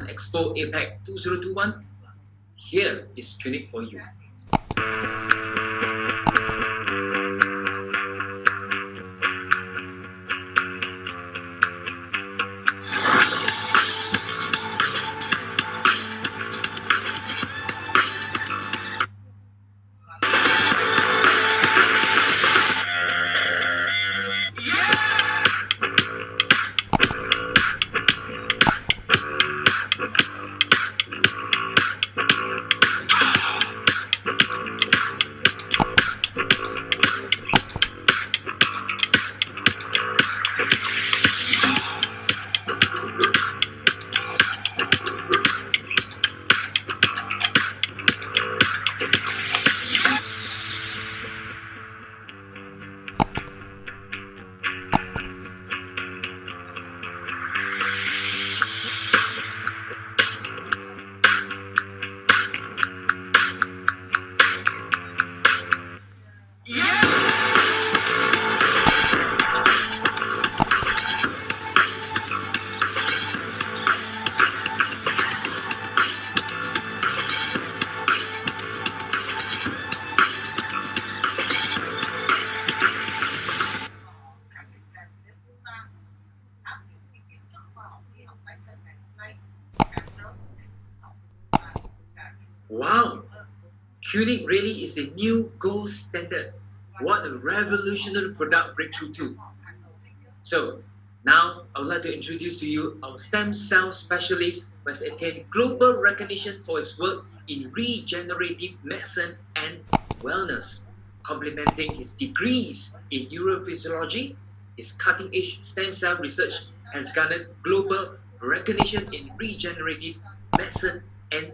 Expo APAC 2021, here is Cunique for you. Wow, Cunique really is the new gold standard. What a revolutionary product breakthrough too. So now I would like to introduce to you our stem cell specialist who has attained global recognition for his work in regenerative medicine and wellness. Complementing his degrees in neurophysiology, his cutting-edge stem cell research has garnered global recognition in regenerative medicine and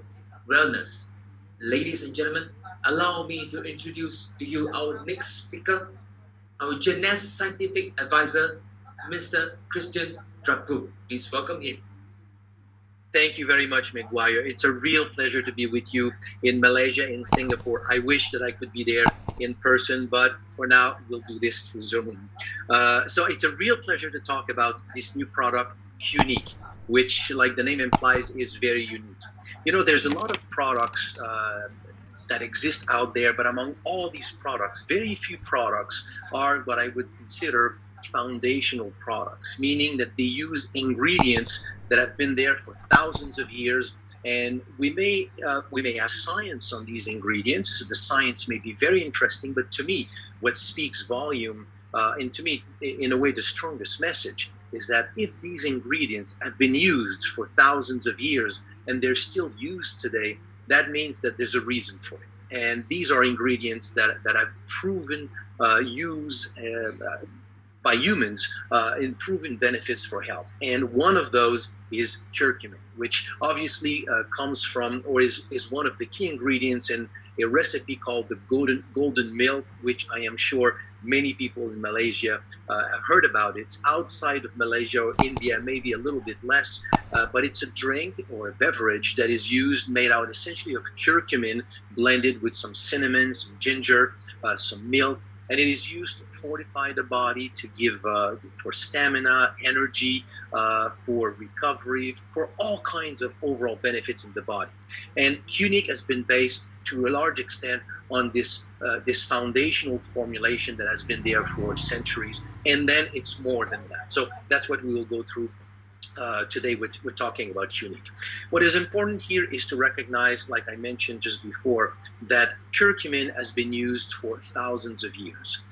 wellness. Ladies and gentlemen, allow me to introduce to you our next speaker, our Jeunesse scientific advisor, Mr. Christian Drapeau. Please welcome him. Thank you very much, Maguire. It's a real pleasure to be with you in Malaysia and Singapore. I wish that I could be there in person, but for now, we'll do this through Zoom. So it's a real pleasure to talk about this new product, Cunique, which, like the name implies, is very unique. You know, there's a lot of products that exist out there, but among all these products, very few products are what I would consider foundational products, meaning that they use ingredients that have been there for thousands of years, and we may have science on these ingredients. So the science may be very interesting, but to me, what speaks volume, and to me, in a way, the strongest message is that if these ingredients have been used for thousands of years and they're still used today, that means that there's a reason for it. And these are ingredients that have proven use by humans in proven benefits for health. And one of those is curcumin, which obviously comes from, or is one of the key ingredients in a recipe called the golden milk, which I am sure many people in Malaysia have heard about. It's outside of Malaysia or India, maybe a little bit less, but it's a drink or a beverage that is used, made out essentially of curcumin, blended with some cinnamon, some ginger, some milk, and it is used to fortify the body, to give for stamina, energy, for recovery, for all kinds of overall benefits in the body. And Cunique has been based to a large extent on this foundational formulation that has been there for centuries, and then it's more than that. So that's what we will go through today. We're talking about Cunique. What is important here is to recognize, like I mentioned just before, that curcumin has been used for thousands of years.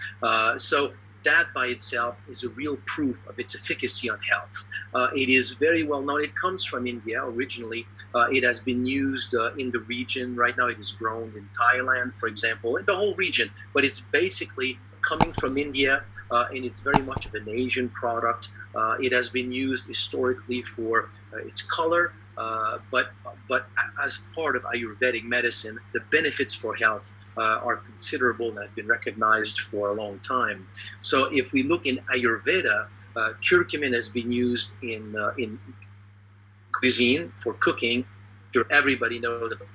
So that by itself is a real proof of its efficacy on health. It is very well known. It comes from India originally. It has been used in the region. Right now it is grown in Thailand, for example, in the whole region, but it's basically coming from India, and it's very much of an Asian product. It has been used historically for its color, but as part of Ayurvedic medicine, the benefits for health are considerable and have been recognized for a long time. So if we look in Ayurveda, curcumin has been used in cuisine for cooking. Sure, everybody knows about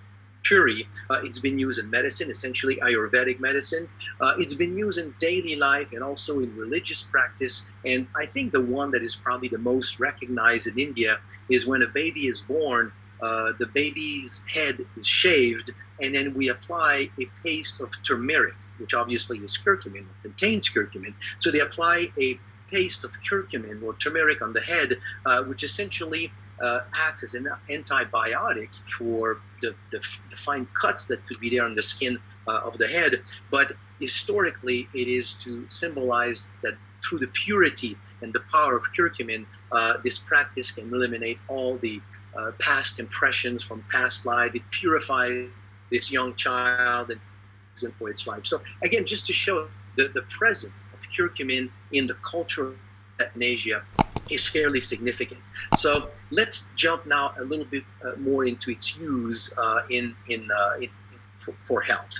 curry. It's been used in medicine, essentially Ayurvedic medicine. It's been used in daily life and also in religious practice. And I think the one that is probably the most recognized in India is when a baby is born, the baby's head is shaved, and then we apply a paste of turmeric, which obviously is curcumin, or contains curcumin. So they apply a paste of curcumin or turmeric on the head, which essentially acts as an antibiotic for the fine cuts that could be there on the skin of the head. But historically, it is to symbolize that through the purity and the power of curcumin, this practice can eliminate all the past impressions from past life. It purifies this young child and for its life. So again, just to show the presence of curcumin in the culture in Asia is fairly significant. So let's jump now a little bit more into its use for health.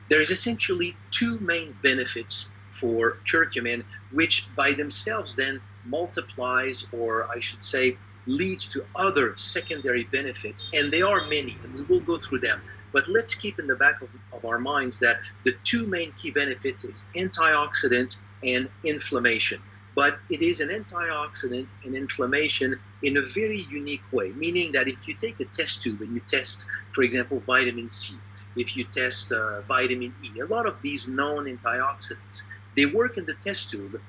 There's essentially two main benefits for curcumin, which by themselves then multiplies, or I should say, leads to other secondary benefits, and they are many, and we will go through them. But let's keep in the back of our minds that the two main key benefits is antioxidant and inflammation. But it is an antioxidant and inflammation in a very unique way, meaning that if you take a test tube and you test, for example, vitamin C, if you test vitamin E, a lot of these known antioxidants, they work in the test tube,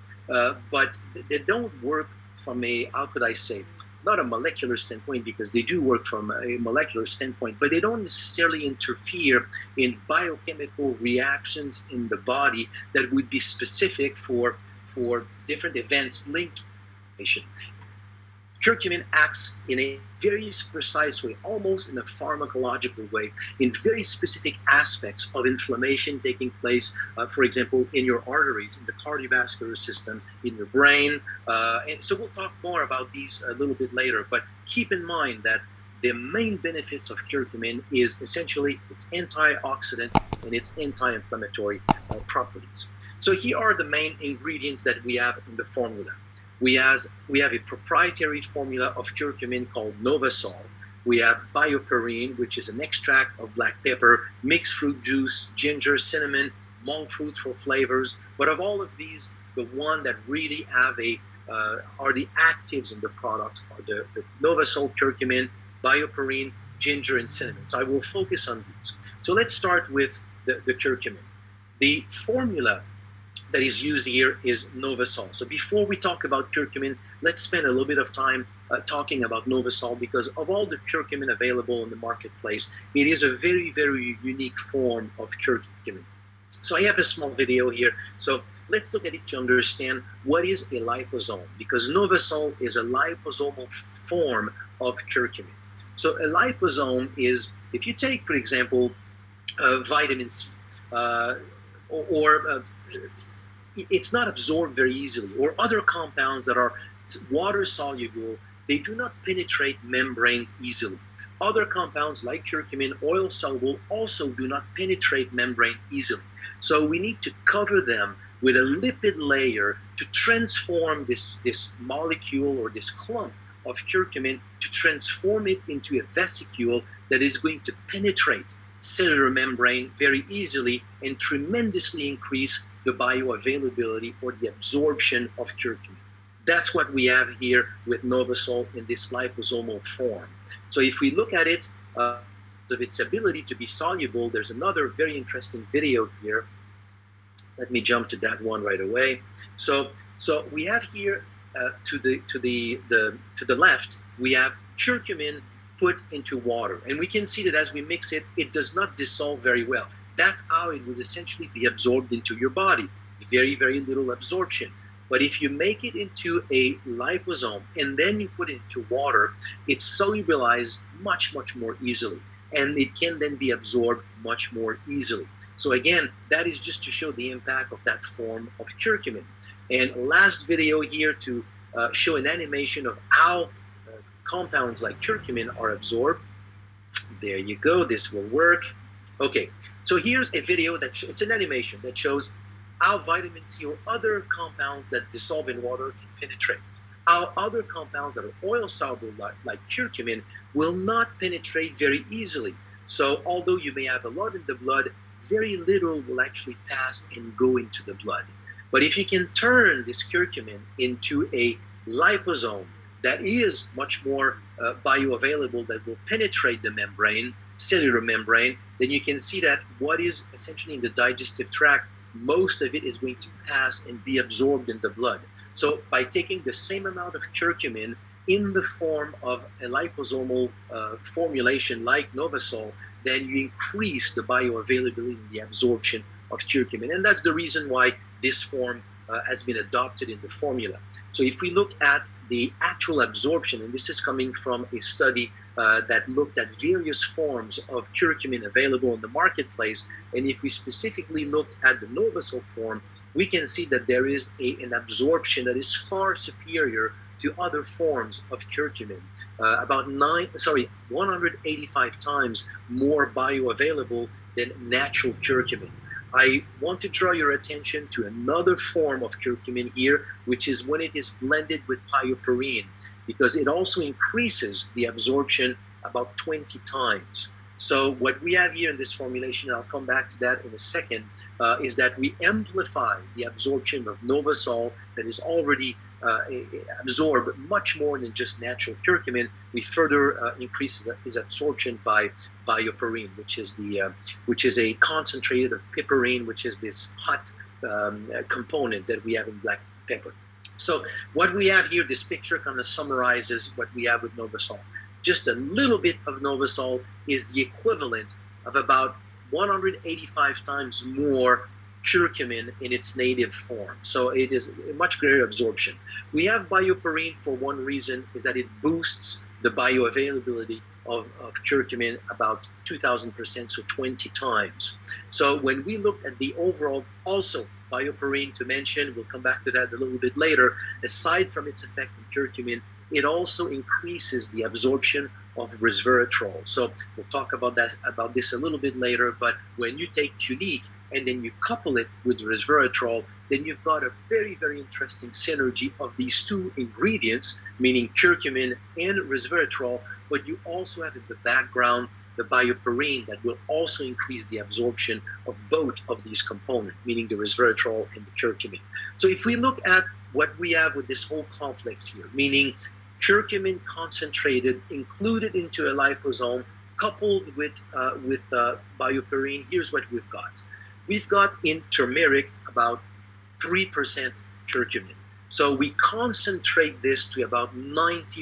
but they don't work from a, how could I say, not a molecular standpoint, because they do work from a molecular standpoint, but they don't necessarily interfere in biochemical reactions in the body that would be specific for different events linked to inflammation. Curcumin acts in a very precise way, almost in a pharmacological way, in very specific aspects of inflammation taking place, for example, in your arteries, in the cardiovascular system, in your brain. And so we'll talk more about these a little bit later, but keep in mind that the main benefits of curcumin is essentially its antioxidant and its anti-inflammatory properties. So here are the main ingredients that we have in the formula. We have a proprietary formula of curcumin called Novasol. We have BioPerine, which is an extract of black pepper, mixed fruit juice, ginger, cinnamon, monk fruit for flavors. But of all of these, the one that really have are the actives in the product are the Novasol Curcumin, BioPerine, ginger, and cinnamon. So I will focus on these. So let's start with the curcumin. The formula that is used here is Novasol. So before we talk about curcumin, let's spend a little bit of time talking about Novasol, because of all the curcumin available in the marketplace, it is a very, very unique form of curcumin. So I have a small video here. So let's look at it to understand what is a liposome, because Novasol is a liposomal form of curcumin. So a liposome is, if you take, for example, vitamin C, it's not absorbed very easily, or other compounds that are water soluble, they do not penetrate membranes easily. Other compounds like curcumin, oil soluble, also do not penetrate membrane easily. So we need to cover them with a lipid layer to transform this molecule or this clump of curcumin, to transform it into a vesicule that is going to penetrate cellular membrane very easily and tremendously increase the bioavailability or the absorption of curcumin. That's what we have here with Novasol in this liposomal form. So if we look at it, of its ability to be soluble, there's another very interesting video here. Let me jump to that one right away. So we have here to the left, we have curcumin put into water, and we can see that as we mix it, it does not dissolve very well. That's how it would essentially be absorbed into your body. Very, very little absorption. But if you make it into a liposome and then you put it into water, it's solubilized much, much more easily, and it can then be absorbed much more easily. So again, that is just to show the impact of that form of curcumin. And last video here to show an animation of how compounds like curcumin are absorbed. There you go, this will work. Okay, so here's a video it's an animation that shows how vitamin C or other compounds that dissolve in water can penetrate. How other compounds that are oil soluble like curcumin will not penetrate very easily. So although you may have a lot in the blood, very little will actually pass and go into the blood. But if you can turn this curcumin into a liposome that is much more bioavailable, that will penetrate the membrane, cellular membrane, then you can see that what is essentially in the digestive tract, most of it is going to pass and be absorbed in the blood. So by taking the same amount of curcumin in the form of a liposomal formulation like Novasol, then you increase the bioavailability and the absorption of curcumin. And that's the reason why this form has been adopted in the formula. So if we look at the actual absorption, and this is coming from a study that looked at various forms of curcumin available in the marketplace, and if we specifically looked at the Novasol form, we can see that there is an absorption that is far superior to other forms of curcumin, about 185 times more bioavailable than natural curcumin. I want to draw your attention to another form of curcumin here, which is when it is blended with BioPerine, because it also increases the absorption about 20 times. So what we have here in this formulation, and I'll come back to that in a second, is that we amplify the absorption of Novasol that is already absorb much more than just natural curcumin. We further increase its absorption by BioPerine, which is a concentrated of piperine, which is this hot component that we have in black pepper. So what we have here, this picture kind of summarizes what we have with Novasol. Just a little bit of Novasol is the equivalent of about 185 times more curcumin in its native form. So it is a much greater absorption. We have BioPerine for one reason, is that it boosts the bioavailability of curcumin about 2,000%, so 20 times. So when we look at the overall, also BioPerine to mention, we'll come back to that a little bit later, aside from its effect on curcumin, it also increases the absorption of resveratrol. So we'll talk about this a little bit later, but when you take Cunique and then you couple it with resveratrol, then you've got a very, very interesting synergy of these two ingredients, meaning curcumin and resveratrol, but you also have in the background the BioPerine that will also increase the absorption of both of these components, meaning the resveratrol and the curcumin. So if we look at what we have with this whole complex here, meaning curcumin concentrated, included into a liposome, coupled with BioPerine, here's what we've got. We've got in turmeric about 3% curcumin. So we concentrate this to about 95%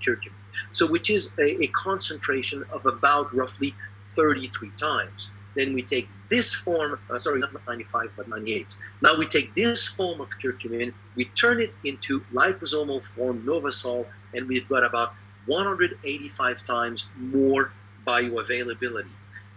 curcumin, so which is a concentration of about roughly 33 times. Then we take this form, sorry, not 95, but 98. Now we take this form of curcumin, we turn it into liposomal form, Novasol, and we've got about 185 times more bioavailability.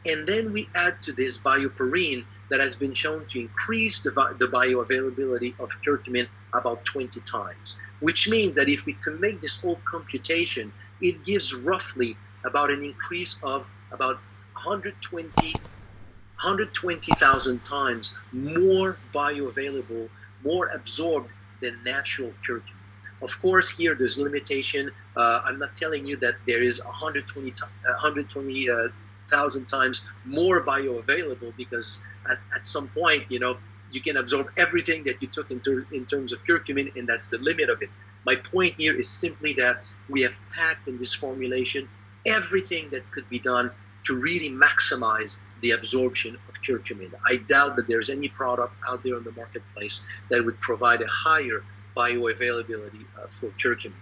And then we add to this BioPerine that has been shown to increase the bioavailability of curcumin about 20 times, which means that if we can make this whole computation, it gives roughly about an increase of about 120,000 times more bioavailable, more absorbed than natural curcumin. Of course, here there's limitation. I'm not telling you that there is 120,000 times more bioavailable, because at some point, you can absorb everything that you took in terms of curcumin, and that's the limit of it. My point here is simply that we have packed in this formulation everything that could be done to really maximize the absorption of curcumin. I doubt that there's any product out there on the marketplace that would provide a higher bioavailability for curcumin.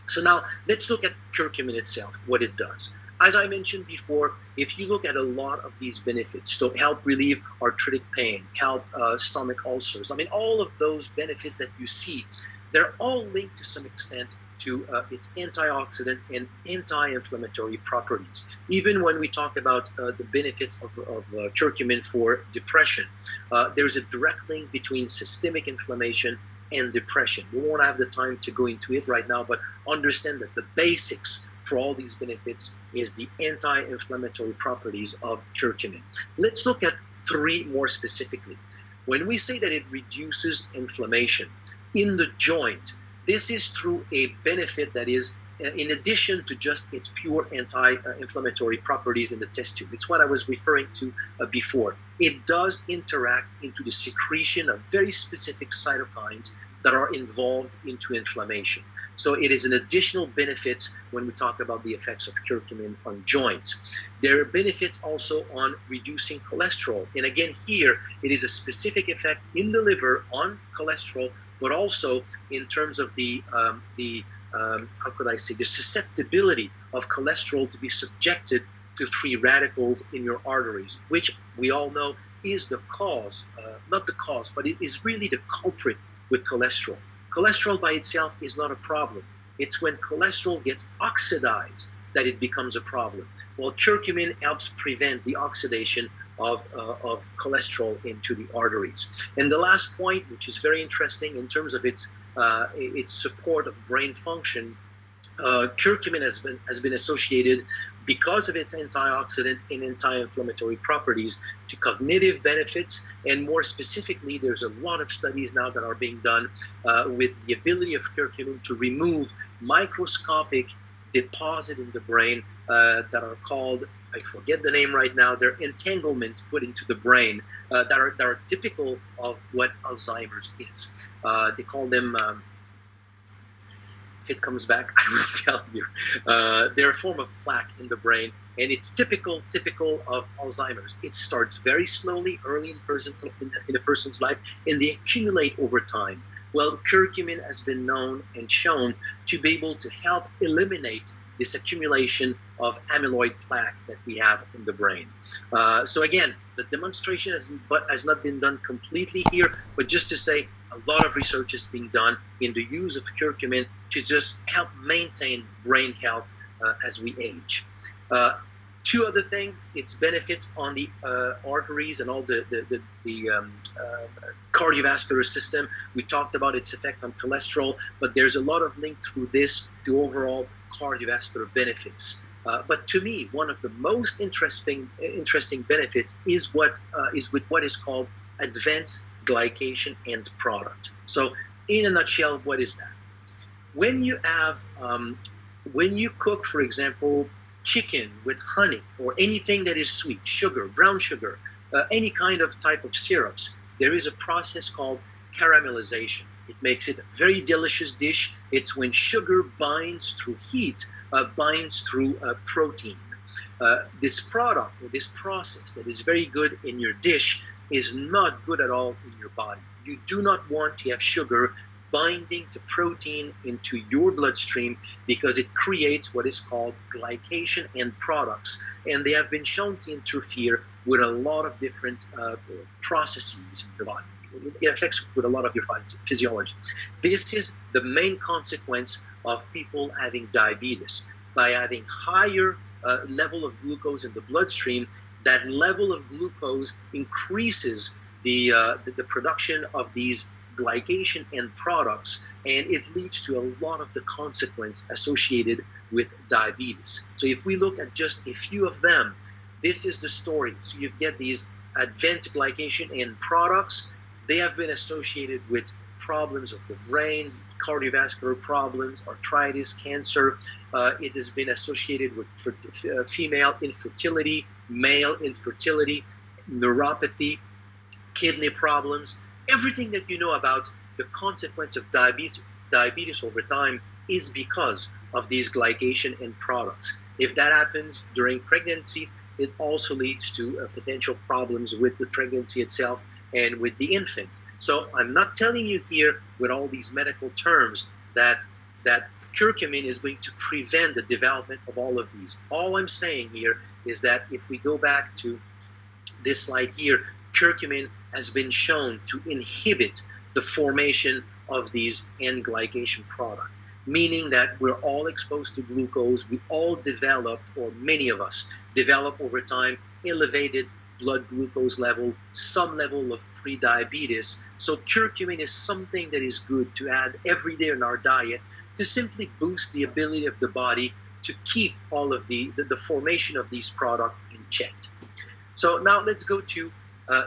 So now let's look at curcumin itself, what it does. As I mentioned before, if you look at a lot of these benefits, so help relieve arthritic pain, help stomach ulcers, I mean, all of those benefits that you see, they're all linked to some extent to its antioxidant and anti-inflammatory properties. Even when we talk about the benefits of curcumin for depression, there's a direct link between systemic inflammation and depression. We won't have the time to go into it right now, but understand that the basics for all these benefits is the anti-inflammatory properties of curcumin. Let's look at three more specifically. When we say that it reduces inflammation in the joint, this is through a benefit that is in addition to just its pure anti-inflammatory properties in the test tube. It's what I was referring to before. It does interact into the secretion of very specific cytokines that are involved into inflammation. So it is an additional benefit when we talk about the effects of curcumin on joints. There are benefits also on reducing cholesterol. And again, here, it is a specific effect in the liver on cholesterol, but also in terms of the how could I say, the susceptibility of cholesterol to be subjected to free radicals in your arteries, which we all know is the cause, not the cause, but it is really the culprit with cholesterol. Cholesterol by itself is not a problem. It's when cholesterol gets oxidized that it becomes a problem. Well, curcumin helps prevent the oxidation of cholesterol into the arteries. And the last point, which is very interesting in terms of its support of brain function, curcumin has been associated, because of its antioxidant and anti-inflammatory properties, to cognitive benefits, and more specifically, there's a lot of studies now that are being done with the ability of curcumin to remove microscopic deposits in the brain that are called, I forget the name right now, they're entanglements put into the brain that are typical of what Alzheimer's is. They call them, if it comes back, I will tell you. They're a form of plaque in the brain, and it's typical of Alzheimer's. It starts very slowly, early in a person's life, and they accumulate over time. Well, curcumin has been known and shown to be able to help eliminate this accumulation of amyloid plaque that we have in the brain. So again, the demonstration has not been done completely here, but just to say, a lot of research is being done in the use of curcumin to just help maintain brain health as we age. Two other things, its benefits on the arteries and all the cardiovascular system. We talked about its effect on cholesterol, but there's a lot of link through this to overall cardiovascular benefits. But to me, one of the most interesting benefits is with what is called advanced glycation end product. So in a nutshell, what is that? When you have, when you cook, for example, chicken with honey or anything that is sweet, sugar, brown sugar, any kind of type of syrups, there is a process called caramelization. It makes it a very delicious dish. It's when sugar binds through heat, binds through protein. This product or this process that is very good in your dish is not good at all in your body. You do not want to have sugar binding to protein into your bloodstream because it creates what is called glycation end products. And they have been shown to interfere with a lot of different processes in your body. It affects with a lot of your physiology. This is the main consequence of people having diabetes. By having higher level of glucose in the bloodstream, that level of glucose increases the production of these glycation end products, and it leads to a lot of the consequence associated with diabetes. So if we look at just a few of them, this is the story. So you get these advanced glycation end products. They have been associated with problems of the brain, cardiovascular problems, arthritis, cancer. It has been associated with female infertility, male infertility, neuropathy, kidney problems. Everything that you know about the consequence of diabetes over time is because of these glycation end products. If that happens during pregnancy, it also leads to potential problems with the pregnancy itself and with the infant. So I'm not telling you here with all these medical terms that curcumin is going to prevent the development of all of these. All I'm saying here is that if we go back to this slide here, curcumin has been shown to inhibit the formation of these end glycation products, meaning that we're all exposed to glucose. We all developed, or many of us develop over time, elevated blood glucose level, some level of pre-diabetes. So curcumin is something that is good to add every day in our diet to simply boost the ability of the body to keep all of the formation of these products in check. So now let's go to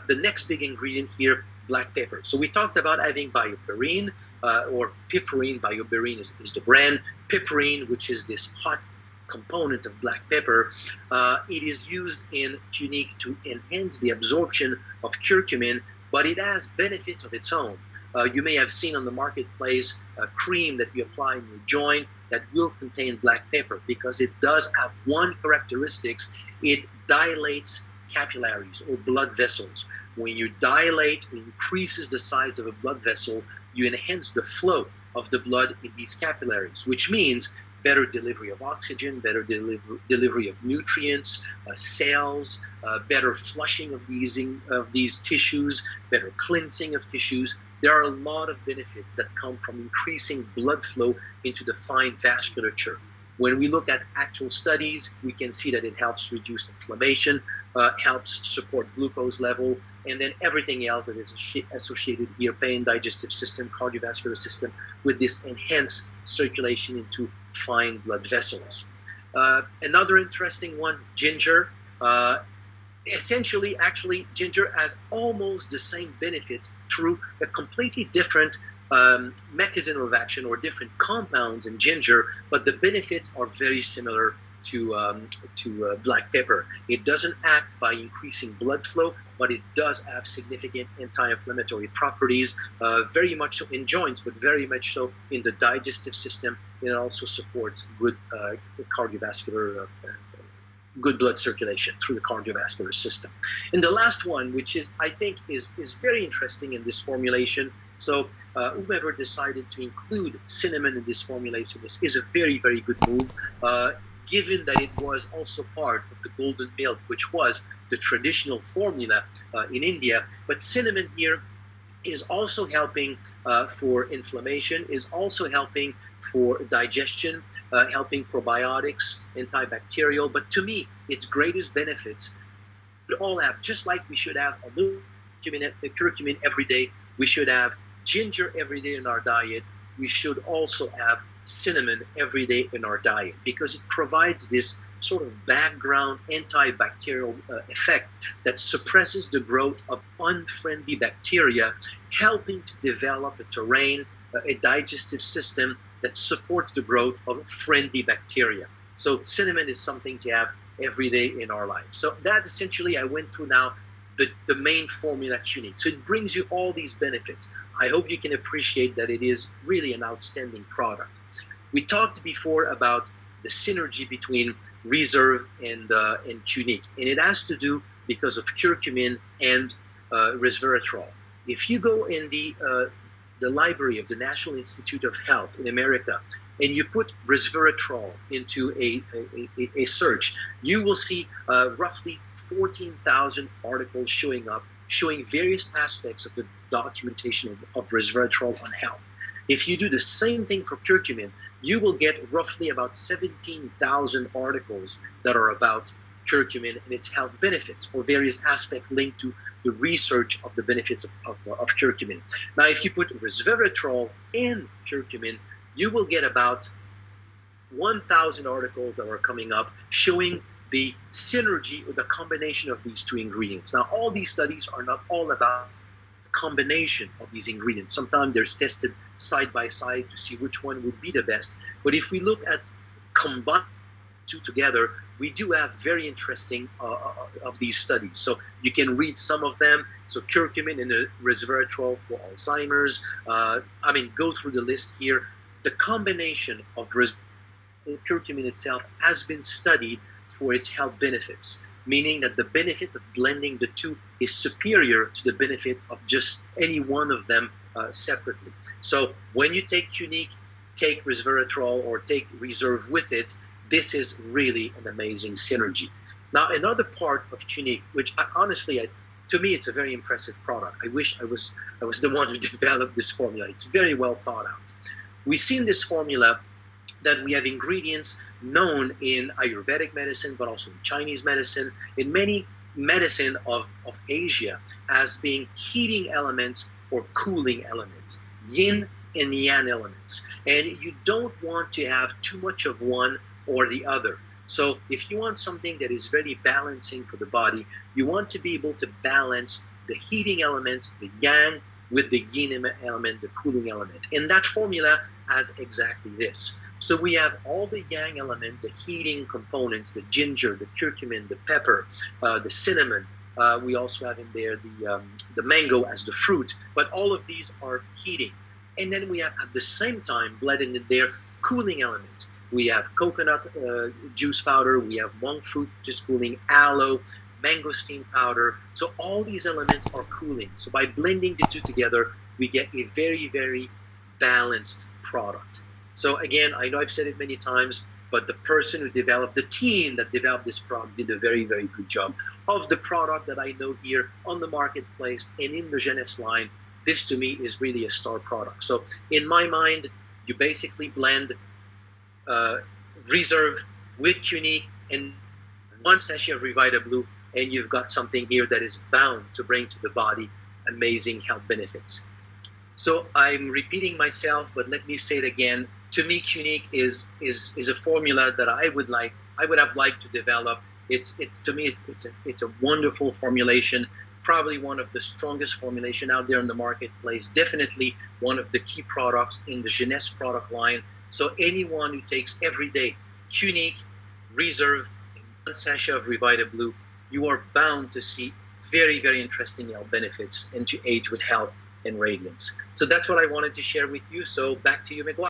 the next big ingredient here, black pepper. So we talked about having BioPerine. or piperine, BioPerine is the brand. Piperine, which is this hot component of black pepper, it is used in Cunique to enhance the absorption of curcumin, but it has benefits of its own. You may have seen on the marketplace a cream that you apply in your joint that will contain black pepper, because it does have one characteristics: it dilates capillaries or blood vessels. When you dilate, it increases the size of a blood vessel, you enhance the flow of the blood in these capillaries, which means better delivery of oxygen, better delivery of nutrients, cells, better flushing of these tissues, better cleansing of tissues. There are a lot of benefits that come from increasing blood flow into the fine vasculature. When we look at actual studies, we can see that it helps reduce inflammation, helps support glucose level, and then everything else that is associated here: pain, digestive system, cardiovascular system, with this enhanced circulation into fine blood vessels. Another interesting one, ginger. Essentially, actually, ginger has almost the same benefits through a completely different mechanism of action or different compounds in ginger, but the benefits are very similar to black pepper. It doesn't act by increasing blood flow, but it does have significant anti-inflammatory properties, very much so in joints, but very much so in the digestive system. It also supports good cardiovascular good blood circulation through the cardiovascular system. And the last one, which is, I think, is very interesting in this formulation. So whomever decided to include cinnamon in this formulation is a very, very good move, given that it was also part of the golden milk, which was the traditional formula in India. But cinnamon here is also helping for inflammation, is also helping for digestion, helping probiotics, antibacterial. But to me, its greatest benefits we all have, just like we should have a little curcumin every day, we should have ginger every day in our diet, we should also have cinnamon every day in our diet, because it provides this sort of background antibacterial effect that suppresses the growth of unfriendly bacteria, helping to develop a terrain, a digestive system that supports the growth of friendly bacteria. So cinnamon is something to have every day in our life. So that essentially, I went through now the main formula Cunique. So it brings you all these benefits. I hope you can appreciate that it is really an outstanding product. We talked before about the synergy between Reserve and Cunique, and it has to do because of curcumin and resveratrol. If you go in the library of the National Institute of Health in America and you put resveratrol into a search, you will see roughly 14,000 articles showing up, showing various aspects of the documentation of resveratrol on health. If you do the same thing for curcumin, you will get roughly about 17,000 articles that are about curcumin and its health benefits, or various aspects linked to the research of the benefits of curcumin. Now, if you put resveratrol and curcumin, you will get about 1,000 articles that are coming up showing the synergy or the combination of these two ingredients. Now, all these studies are not all about the combination of these ingredients. Sometimes they're tested side by side to see which one would be the best. But if we look at combining two together, we do have very interesting of these studies. So you can read some of them. So curcumin and resveratrol for Alzheimer's. Go through the list here. The combination of curcumin itself has been studied for its health benefits, meaning that the benefit of blending the two is superior to the benefit of just any one of them separately. So when you take Cunique, take resveratrol, or take Reserve with it, this is really an amazing synergy. Now, another part of Cunique, which honestly, to me, it's a very impressive product. I wish I was the one who developed this formula. It's very well thought out. We see in this formula that we have ingredients known in Ayurvedic medicine, but also in Chinese medicine, in many medicine of Asia, as being heating elements or cooling elements, yin and yang elements. And you don't want to have too much of one or the other. So if you want something that is very balancing for the body, you want to be able to balance the heating element, the yang, with the yin element, the cooling element. And that formula has exactly this. So we have all the yang element, the heating components, the ginger, the curcumin, the pepper, the cinnamon. We also have in there the mango as the fruit, but all of these are heating. And then we have at the same time blended in there cooling elements. We have coconut juice powder, we have monk fruit just cooling, aloe, mangosteen powder. So all these elements are cooling. So by blending the two together, we get a very, very balanced product. So again, I know I've said it many times, but the person who developed, the team that developed this product did a very, very good job. Of the product that I know here on the marketplace and in the Jeunesse line, this to me is really a star product. So in my mind, you basically blend Reserve with Cunique and 1 sachet of Revita Blue, and you've got something here that is bound to bring to the body amazing health benefits. So I'm repeating myself, but let me say it again. To me, Cunique is a formula that I would have liked to develop. To me it's a wonderful formulation, probably one of the strongest formulation out there in the marketplace. Definitely one of the key products in the Jeunesse product line. So anyone who takes every day Cunique, Reserve, and 1 sachet of Revita Blue, you are bound to see very, very interesting health benefits and to age with health and radiance. So that's what I wanted to share with you. So back to you, Miguel.